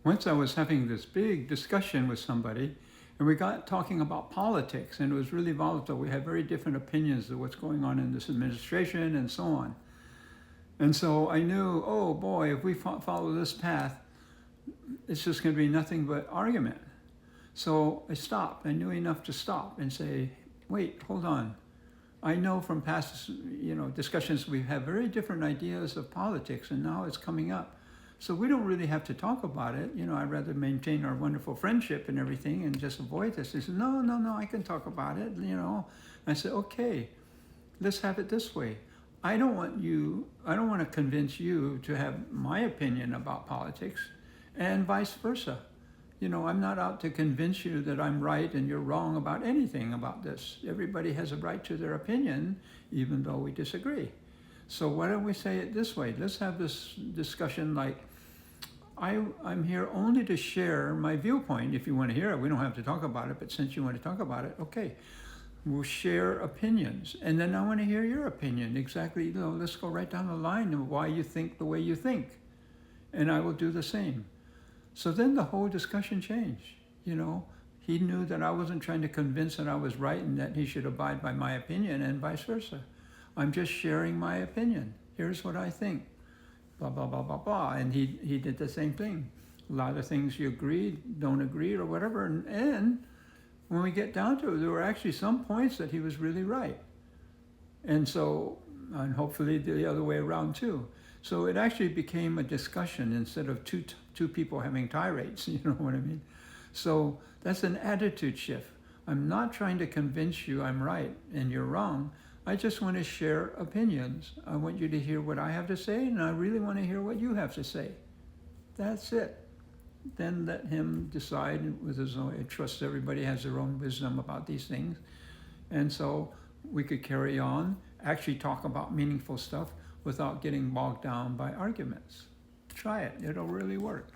Once I was having this big discussion with somebody, and we got talking about politics, and it was really volatile. We had very different opinions of what's going on in this administration and so on. And so I knew, oh boy, if we follow this path, it's just going to be nothing but argument. So I stopped. I knew enough to stop and say, wait, hold on. I know from past, discussions we have very different ideas of politics, and now it's coming up. So we don't really have to talk about it. I'd rather maintain our wonderful friendship and everything and just avoid this. He said, no, I can talk about it, I said, okay, let's have it this way. I don't want to convince you to have my opinion about politics, and vice versa. I'm not out to convince you that I'm right and you're wrong about anything about this. Everybody has a right to their opinion, even though we disagree. So why don't we say it this way? Let's have this discussion like, I'm here only to share my viewpoint. If you want to hear it, we don't have to talk about it, but since you want to talk about it, okay. We'll share opinions. And then I want to hear your opinion. Exactly, let's go right down the line of why you think the way you think. And I will do the same. So then the whole discussion changed. He knew that I wasn't trying to convince that I was right and that he should abide by my opinion, and vice versa. I'm just sharing my opinion. Here's what I think. Blah, blah, blah, blah, blah. And he did the same thing. A lot of things you agree, don't agree, or whatever. And when we get down to it, there were actually some points that he was really right. And hopefully the other way around too. So it actually became a discussion instead of two people having tirades, you know what I mean? So that's an attitude shift. I'm not trying to convince you I'm right and you're wrong. I just want to share opinions. I want you to hear what I have to say, and I really want to hear what you have to say. That's it. Then let him decide with his own. I trust everybody has their own wisdom about these things. And so we could carry on, actually talk about meaningful stuff without getting bogged down by arguments. Try it. It'll really work.